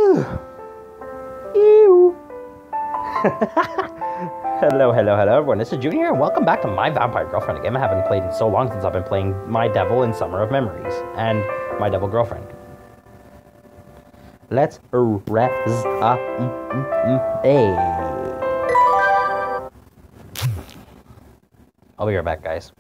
Ew. Hello, everyone. This is Junior, and welcome back to My Vampire Girlfriend, a game I haven't played in so long since I've been playing My Devil in Summer of Memories and My Devil Girlfriend. Let's I'll be right back, guys.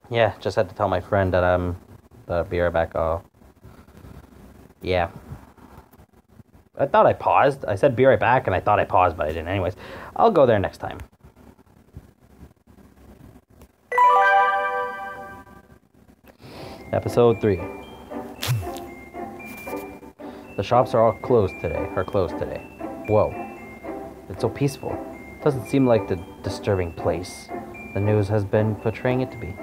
Yeah, just had to tell my friend that I'll be right back. Yeah. I thought I paused. I said be right back, and I thought I paused, but I didn't. Anyways, I'll go there next time. Episode 3. The shops are all closed today. Whoa. It's so peaceful. It doesn't seem like the disturbing place the news has been portraying it to be.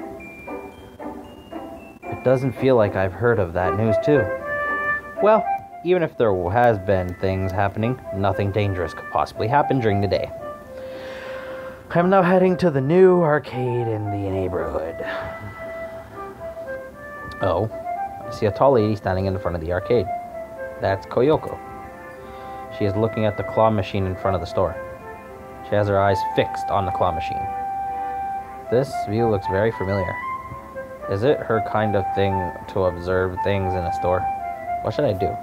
It doesn't feel like I've heard of that news too. Well, even if there has been things happening, nothing dangerous could possibly happen during the day. I'm now heading to the new arcade in the neighborhood. Oh, I see a tall lady standing in front of the arcade. That's Koyoko. She is looking at the claw machine in front of the store. She has her eyes fixed on the claw machine. This view looks very familiar. Is it her kind of thing to observe things in a store? What should I do?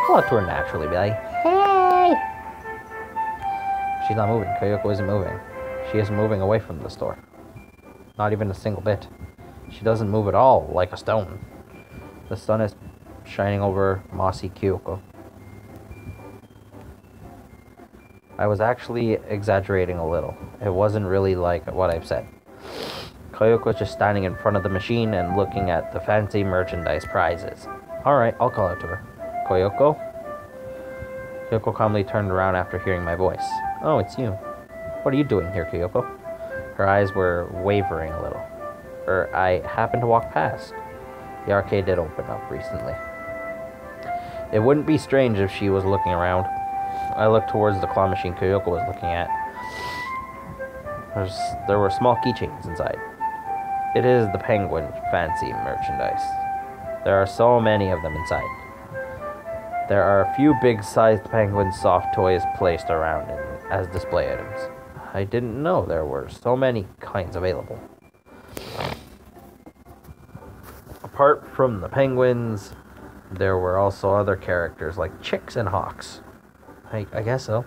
Call out to her naturally, be like, hey! She's not moving. Koyoko isn't moving. She isn't moving away from the store. Not even a single bit. She doesn't move at all, like a stone. The sun is shining over mossy Kyoko. I was actually exaggerating a little. It wasn't really like what I've said. Koyoko was just standing in front of the machine and looking at the fancy merchandise prizes. Alright, I'll call out to her. Koyoko? Kyoko calmly turned around after hearing my voice. Oh, it's you. What are you doing here, Kyoko? Her eyes were wavering a little. I happened to walk past. The arcade did open up recently. It wouldn't be strange if she was looking around. I looked towards the claw machine Kyoko was looking at. There were small keychains inside. It is the Penguin fancy merchandise. There are so many of them inside. There are a few big-sized Penguin soft toys placed around it as display items. I didn't know there were so many kinds available. Apart from the penguins, there were also other characters like chicks and hawks. I guess so.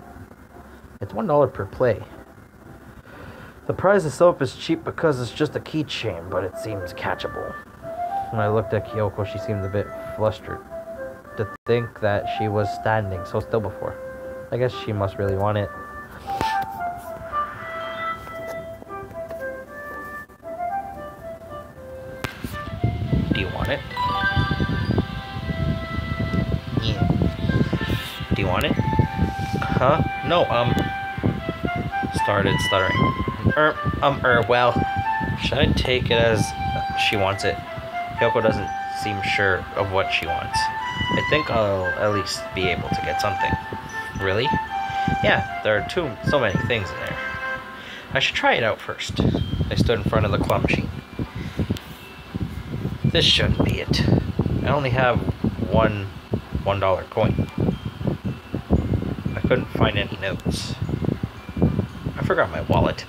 It's $1 per play. The prize itself is cheap because it's just a keychain, but it seems catchable. When I looked at Kyoko, she seemed a bit flustered. To think that she was standing so still before. I guess she must really want it. Do you want it? Yeah. Do you want it? Huh? No, started stuttering. Well, should I take it as she wants it? Kyoko doesn't seem sure of what she wants. I think I'll at least be able to get something. Really? Yeah, there are so many things in there. I should try it out first. I stood in front of the claw machine. This shouldn't be it. I only have one $1 coin. I couldn't find any notes. I forgot my wallet.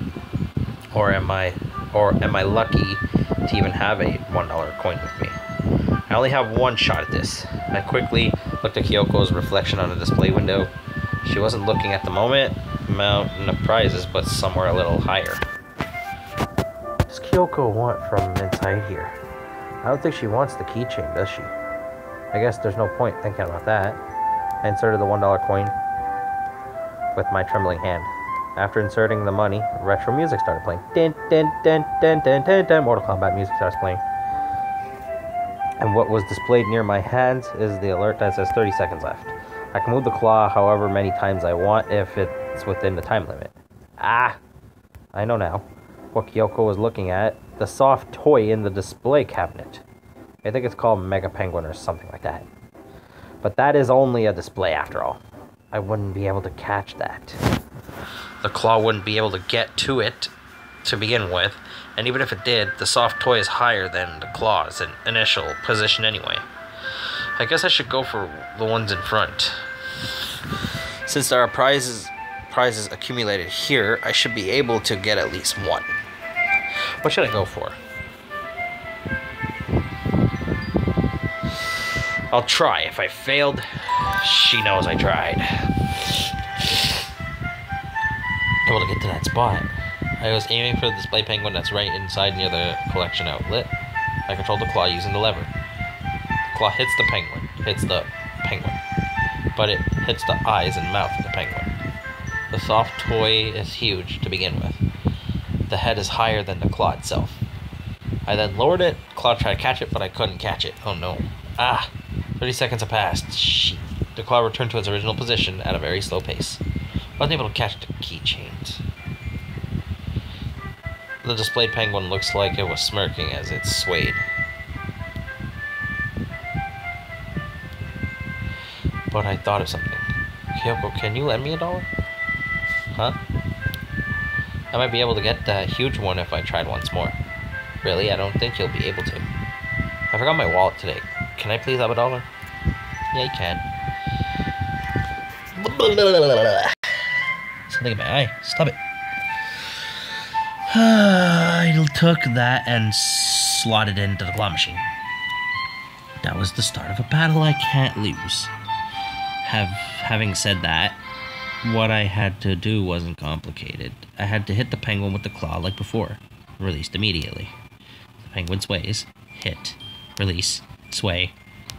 Or am I lucky to even have a $1 coin with me? I only have one shot at this. I quickly looked at Kyoko's reflection on the display window. She wasn't looking at the mountain of prizes, but somewhere a little higher. What does Kyoko want from inside here? I don't think she wants the keychain, does she? I guess there's no point thinking about that. I inserted the $1 coin with my trembling hand. After inserting the money, retro music started playing. Dun, dun, dun, dun, dun, dun, dun. Mortal Kombat music starts playing. And what was displayed near my hands is the alert that says 30 seconds left. I can move the claw however many times I want if it's within the time limit. Ah! I know now. What Kyoko was looking at the soft toy in the display cabinet. I think it's called Mega Penguin or something like that. But that is only a display after all. I wouldn't be able to catch that. The claw wouldn't be able to get to it to begin with, and even if it did, the soft toy is higher than the claw's initial position anyway. I guess I should go for the ones in front. Since there are prizes accumulated here, I should be able to get at least one. What should I go for? I'll try. If I failed, she knows I tried. Able to get to that spot. I was aiming for the display penguin that's right inside near the collection outlet. I controlled the claw using the lever. The claw hits the penguin, but it hits the eyes and mouth of the penguin. The soft toy is huge to begin with. The head is higher than the claw itself. I then lowered it. Claw tried to catch it, but I couldn't catch it. Oh no. 30 seconds have passed. Shit. The claw returned to its original position at a very slow pace. I wasn't able to catch the keychains. The displayed penguin looks like it was smirking as it swayed. But I thought of something. Kyoko, can you lend me $1? Huh? I might be able to get that huge one if I tried once more. Really? I don't think you'll be able to. I forgot my wallet today. Can I please have $1? Yeah, you can. Something in my eye. Stop it. I took that and slotted it into the claw machine. That was the start of a battle I can't lose. Having said that, what I had to do wasn't complicated. I had to hit the penguin with the claw like before. Released immediately. The penguin sways. Hit. Release. Sway.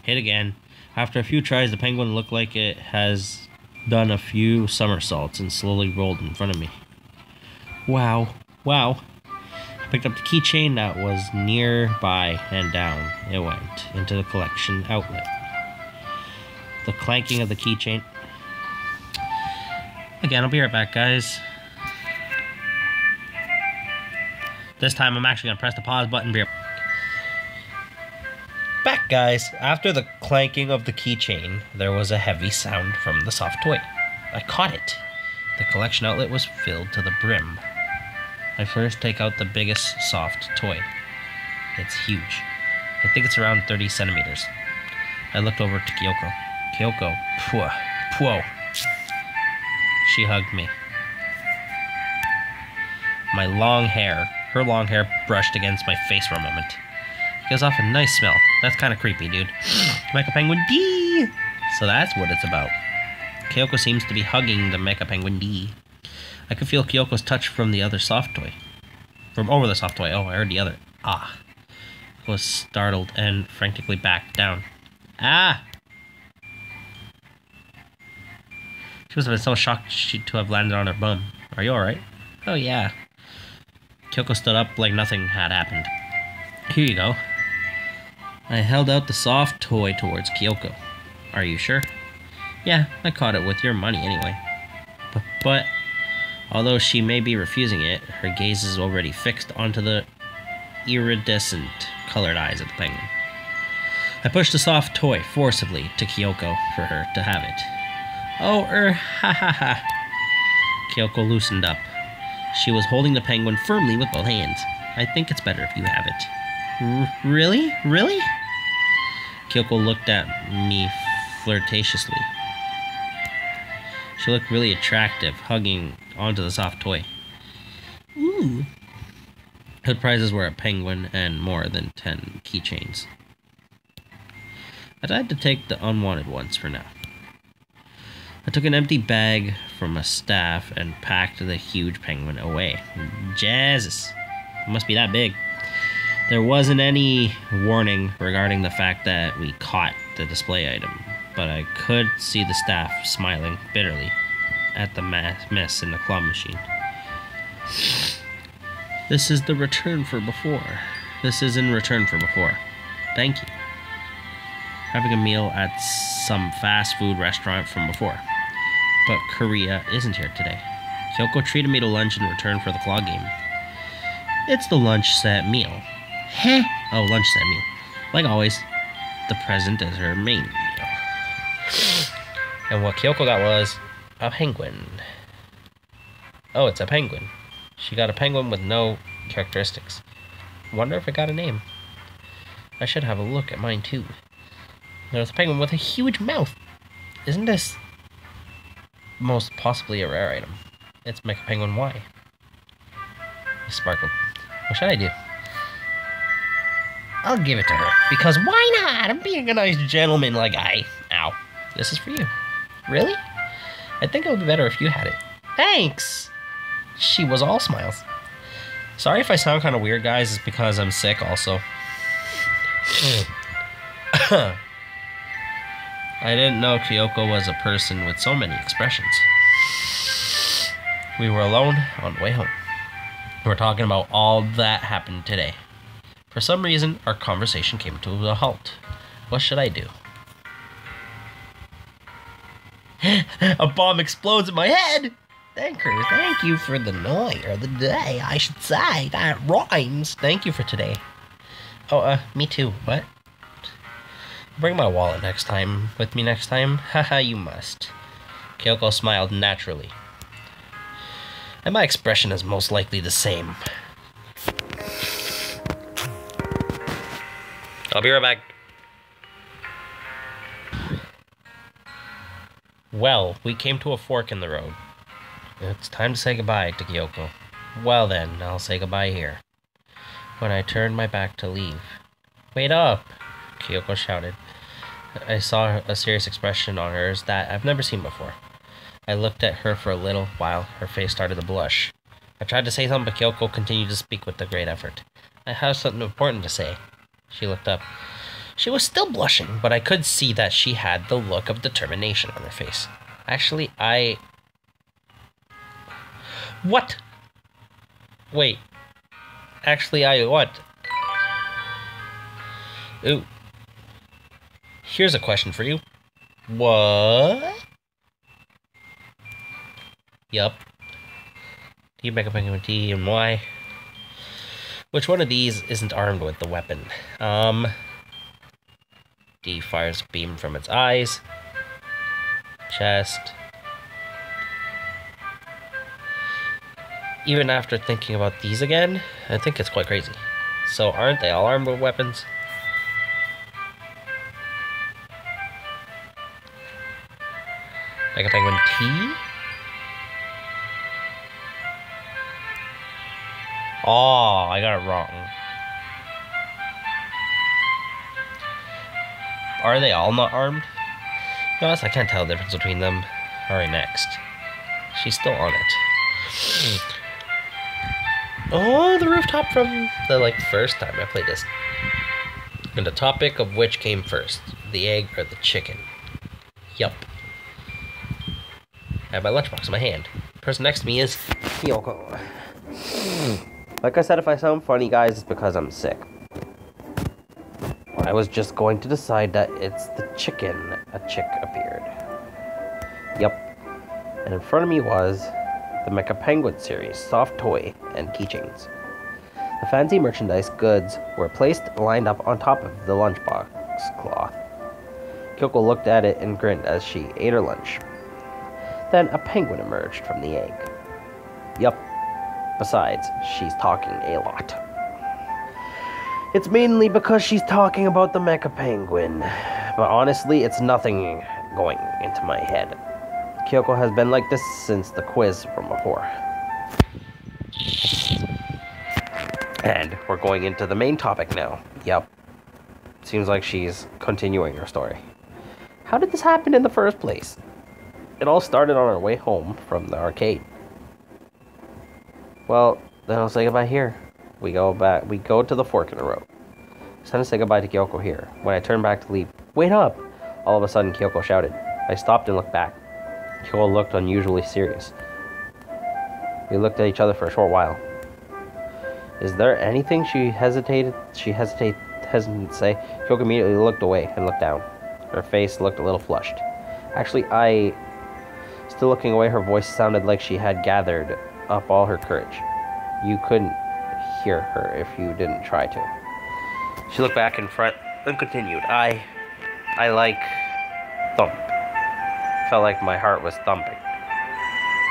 Hit again. After a few tries, the penguin looked like it has done a few somersaults and slowly rolled in front of me. Wow. I picked up the keychain that was nearby and down it went into the collection outlet. The clanking of the keychain. Again, I'll be right back, guys. This time I'm actually going to press the pause button. Back, guys. After the clanking of the keychain, there was a heavy sound from the soft toy. I caught it. The collection outlet was filled to the brim. I first take out the biggest soft toy. It's huge. I think it's around 30 centimeters. I looked over to Kyoko. Kyoko, pwhoa. She hugged me. Her long hair brushed against my face for a moment. It gives off a nice smell. That's kind of creepy, dude. Mecha Penguin D! So that's what it's about. Kyoko seems to be hugging the Mecha Penguin D. I could feel Kyoko's touch from the other soft toy. From over the soft toy. Oh, I heard the other. I was startled and frantically backed down. She must have been so shocked to have landed on her bum. Are you alright? Oh, yeah. Kyoko stood up like nothing had happened. Here you go. I held out the soft toy towards Kyoko. Are you sure? Yeah, I caught it with your money anyway. But although she may be refusing it, her gaze is already fixed onto the iridescent colored eyes of the penguin. I pushed the soft toy forcibly to Kyoko for her to have it. Oh, ha. Kyoko loosened up. She was holding the penguin firmly with both hands. I think it's better if you have it. Really? Kyoko looked at me flirtatiously. She looked really attractive, hugging onto the soft toy. Ooh. Her prizes were a penguin and more than 10 keychains. I tried to take the unwanted ones for now. I took an empty bag from a staff and packed the huge penguin away. Jesus! It must be that big. There wasn't any warning regarding the fact that we caught the display item, but I could see the staff smiling bitterly at the mess in the claw machine. This is in return for before. Thank you. Having a meal at some fast food restaurant from before. But Korea isn't here today. Kyoko treated me to lunch in return for the claw game. It's the lunch set meal. Heh? Oh, lunch set meal. Like always, the present is her main meal. And what Kyoko got was a penguin. Oh, it's a penguin. She got a penguin with no characteristics. Wonder if it got a name. I should have a look at mine too. There's a penguin with a huge mouth. Isn't this most possibly a rare item? It's Mecha Penguin Y. Sparkle. What should I do? I'll give it to her. Because why not? I'm being a nice gentleman like I... Ow. This is for you. Really? I think it would be better if you had it. Thanks! She was all smiles. Sorry if I sound kind of weird, guys. It's because I'm sick also. I didn't know Kyoko was a person with so many expressions. We were alone on the way home. We're talking about all that happened today. For some reason, our conversation came to a halt. What should I do? A bomb explodes in my head! Thank you for the night, or the day, I should say. That rhymes. Thank you for today. Oh, me too. What? Bring my wallet with me next time. Haha, you must. Kyoko smiled naturally. And my expression is most likely the same. I'll be right back. Well, we came to a fork in the road. It's time to say goodbye to Kyoko. Well then, I'll say goodbye here. When I turned my back to leave. Wait up! Kyoko shouted. I saw a serious expression on hers that I've never seen before. I looked at her for a little while. Her face started to blush. I tried to say something, but Kyoko continued to speak with a great effort. I have something important to say. She looked up. She was still blushing, but I could see that she had the look of determination on her face. Actually, What? Wait. Actually, what? Ooh. Here's a question for you. What? Yup. Do you make a penguin T and Y? Which one of these isn't armed with the weapon? D fires a beam from its eyes. Chest. Even after thinking about these again, I think it's quite crazy. So aren't they all armed with weapons? Like a penguin T? Oh, I got it wrong. Are they all not armed? Notice I can't tell the difference between them. Alright, next. She's still on it. Oh, the rooftop from the, first time I played this. And the topic of which came first, the egg or the chicken. Yup. I have my lunchbox in my hand. The person next to me is Kyoko. Like I said, if I sound funny, guys, it's because I'm sick. I was just going to decide that it's the chicken. A chick appeared. Yup. And in front of me was the Mecha Penguin series, soft toy, and keychains. The fancy merchandise goods were lined up on top of the lunchbox cloth. Kyoko looked at it and grinned as she ate her lunch. Then a penguin emerged from the egg. Yup. Besides, she's talking a lot. It's mainly because she's talking about the Mecha Penguin. But honestly, it's nothing going into my head. Kyoko has been like this since the quiz from before. And we're going into the main topic now. Yep. Seems like she's continuing her story. How did this happen in the first place? It all started on our way home from the arcade. Well, then I'll say goodbye here. We go to the fork in the road. It's time to say goodbye to Kyoko here. When I turned back to leave, wait up! All of a sudden, Kyoko shouted. I stopped and looked back. Kyoko looked unusually serious. We looked at each other for a short while. Is there anything she hesitated to say? Kyoko immediately looked away and looked down. Her face looked a little flushed. Actually, still looking away, her voice sounded like she had gathered up all her courage. You couldn't hear her if you didn't try to. She looked back in front and continued. I like thump. Felt like my heart was thumping.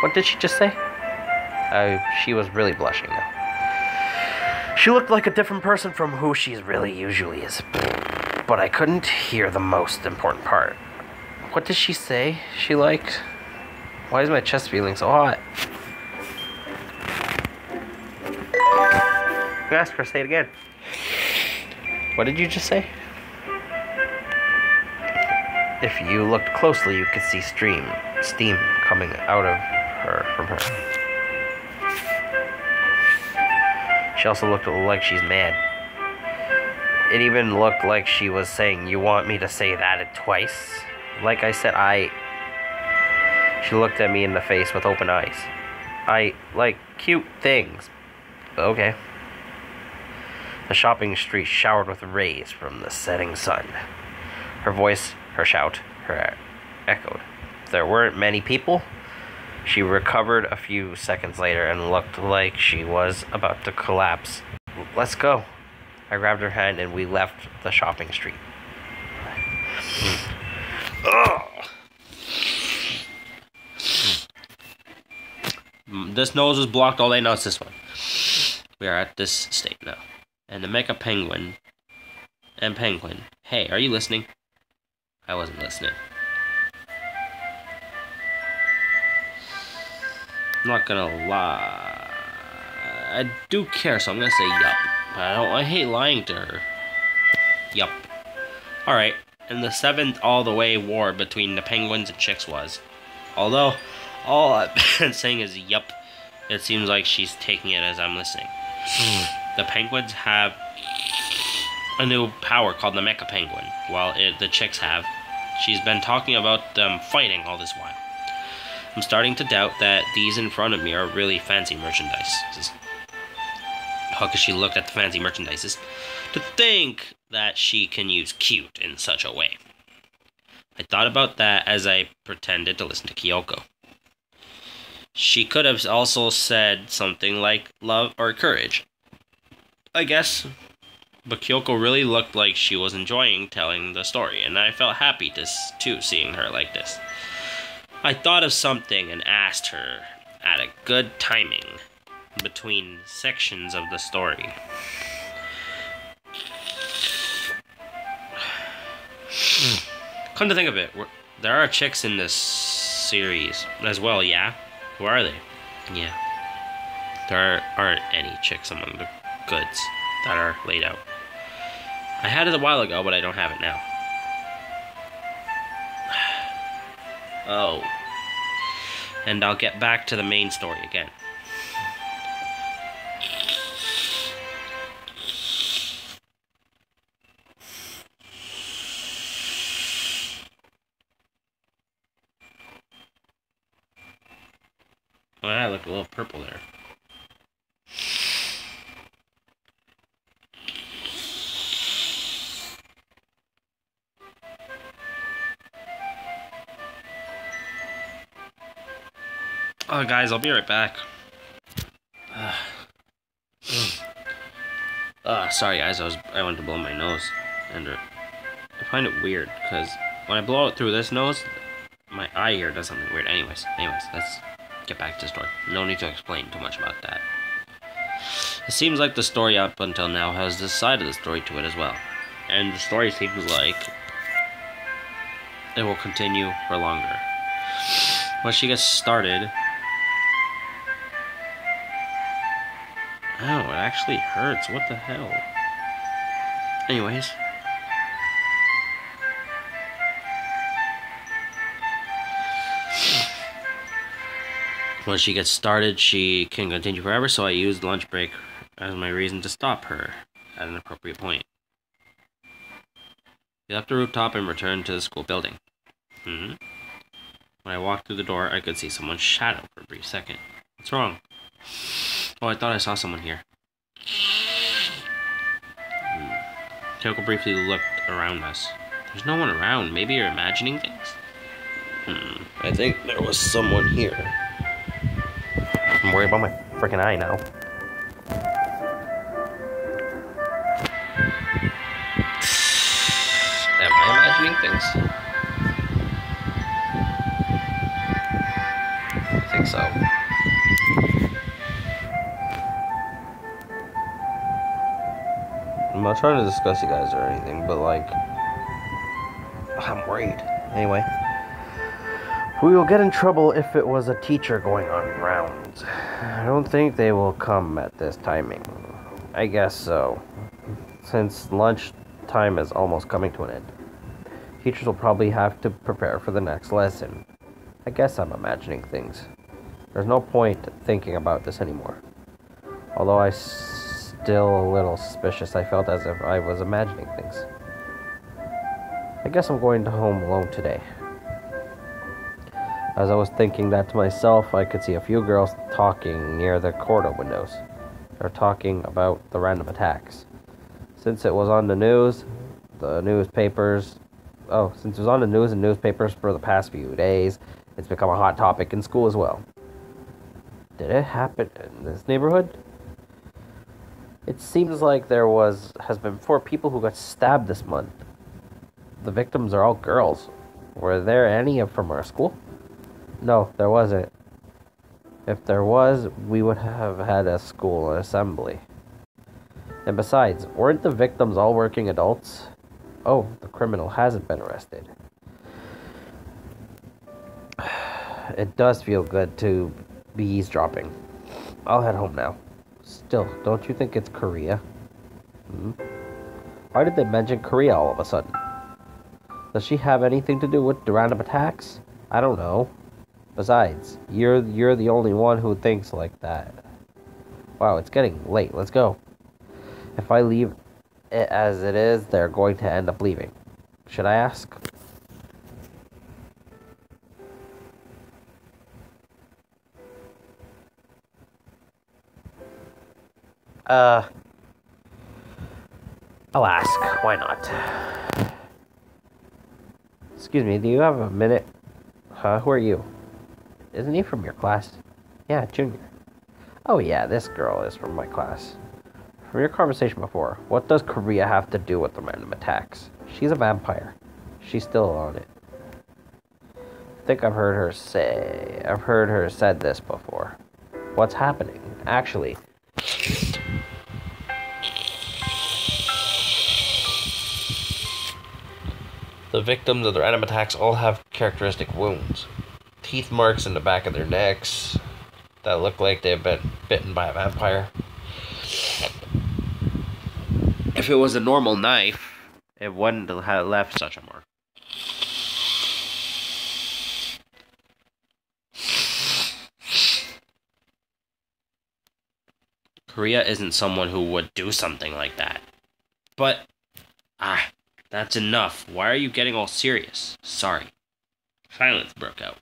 What did she just say? She was really blushing now. She looked like a different person from who she really usually is. But I couldn't hear the most important part. What did she say she liked? Why is my chest feeling so hot? Ask her, say it again. What did you just say? If you looked closely, you could see steam coming out of her from her. She also looked like she's mad. It even looked like she was saying, "You want me to say that twice?" Like I said, She looked at me in the face with open eyes. I like cute things. Okay. The shopping street showered with rays from the setting sun. Her voice, her shout, her echoed. There weren't many people. She recovered a few seconds later and looked like she was about to collapse. Let's go. I grabbed her hand and we left the shopping street. This nose was blocked all day. Now it's this one. We are at this state now. And the Mecha Penguin and Penguin. Hey, are you listening? I wasn't listening. I'm not gonna lie. I do care, so I'm gonna say yup. But I hate lying to her. Yup. Alright, and the 7th all-the-way war between the penguins and chicks was. Although, all I've been saying is yup, it seems like she's taking it as I'm listening. The penguins have a new power called the Mecha Penguin, while the chicks have. She's been talking about them fighting all this while. I'm starting to doubt that these in front of me are really fancy merchandises. How could she look at the fancy merchandises to think that she can use cute in such a way? I thought about that as I pretended to listen to Kyoko. She could have also said something like love or courage, I guess. But Kyoko really looked like she was enjoying telling the story, and I felt happy too seeing her like this. I thought of something and asked her at a good timing between sections of the story. Come to think of it, there are chicks in this series as well, yeah? Who are they? Yeah. There aren't any chicks among the goods that are laid out. I had it a while ago, but I don't have it now. Oh. And I'll get back to the main story again. Well, I look a little purple there. Oh, guys, I'll be right back. Sorry, guys, I went to blow my nose, and I find it weird because when I blow it through this nose, my eye here does something weird. Anyways, let's get back to the story. No need to explain too much about that. It seems like the story up until now has this side of the story to it as well, and the story seems like it will continue for longer. Once she gets started. Oh, it actually hurts. What the hell? Anyways. Once she gets started, she can continue forever, so I used lunch break as my reason to stop her at an appropriate point. We left the rooftop and returned to the school building. When I walked through the door, I could see someone's shadow for a brief second. What's wrong? Oh, I thought I saw someone here. Kyoko briefly looked around us. There's no one around. Maybe you're imagining things? I think there was someone here. I'm worried about my freaking eye now. things. I think so. I'm not trying to discuss you guys or anything, but like, I'm worried. Anyway, we will get in trouble if it was a teacher going on rounds. I don't think they will come at this timing. I guess so. Since lunch time is almost coming to an end, teachers will probably have to prepare for the next lesson. I guess I'm imagining things. There's no point thinking about this anymore. Although I still a little suspicious, I felt as if I was imagining things. I guess I'm going home alone today. As I was thinking that to myself, I could see a few girls talking near the corridor windows. They're talking about the random attacks. Since it was on the news, and newspapers for the past few days, it's become a hot topic in school as well. Did it happen in this neighborhood? It seems like there has been 4 people who got stabbed this month. The victims are all girls. Were there any from our school? No, there wasn't. If there was, we would have had a school assembly. And besides, weren't the victims all working adults? Oh, the criminal hasn't been arrested. It does feel good to be eavesdropping. I'll head home now. Still, don't you think it's Korea? Why did they mention Korea all of a sudden? Does she have anything to do with the random attacks? I don't know. Besides, you're the only one who thinks like that. Wow, it's getting late. Let's go. If I leave it as it is, they're going to end up leaving. Should I ask? I'll ask. Why not? Excuse me, do you have a minute? Huh? Who are you? Isn't he from your class? Yeah, Junior. Oh yeah, this girl is from my class. From your conversation before, what does Korea have to do with the random attacks? She's a vampire. She's still on it. I think I've heard her said this before. What's happening? Actually, the victims of the random attacks all have characteristic wounds. Teeth marks in the back of their necks that look like they've been bitten by a vampire. If it was a normal knife, it wouldn't have left such a mark. Korea isn't someone who would do something like that. But, that's enough. Why are you getting all serious? Sorry. Silence broke out.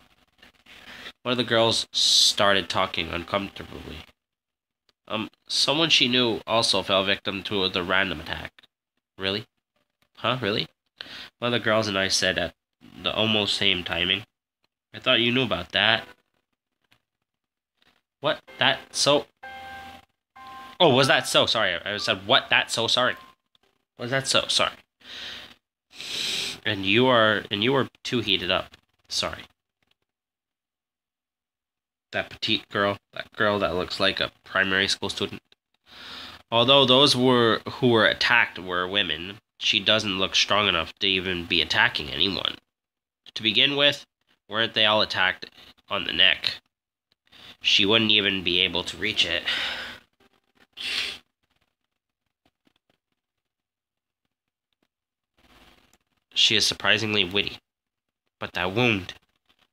One of the girls started talking uncomfortably. Someone she knew also fell victim to the random attack. Really? Huh, really? One of the girls and I said at the almost same timing. I thought you knew about that. What? That so... Oh, was that so? Sorry, I said, what? That so? Sorry. Was that so? Sorry. And you were too heated up. Sorry. That petite girl, that girl that looks like a primary school student. Although those who were attacked were women, she doesn't look strong enough to even be attacking anyone. To begin with, weren't they all attacked on the neck? She wouldn't even be able to reach it. She is surprisingly witty. But that wound...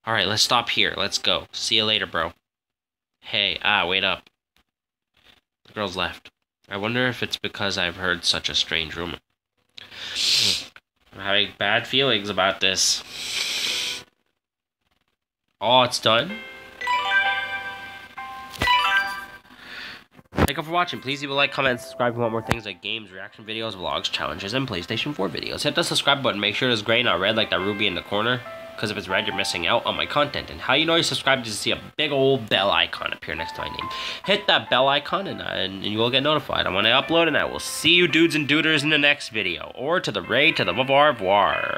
Alright, let's stop here. Let's go. See you later, bro. Hey, wait up. The girls left. I wonder if it's because I've heard such a strange rumor. I'm having bad feelings about this. Oh, it's done? Thank you for watching. Please leave a like, comment, and subscribe if you want more things like games, reaction videos, vlogs, challenges, and PlayStation 4 videos. Hit the subscribe button. Make sure it's gray, not red like that ruby in the corner. Because if it's red, you're missing out on my content. And how you know you're subscribed is to see a big old bell icon appear next to my name. Hit that bell icon and you will get notified on when I upload. And I will see you dudes and duders in the next video. Or to the au revoir.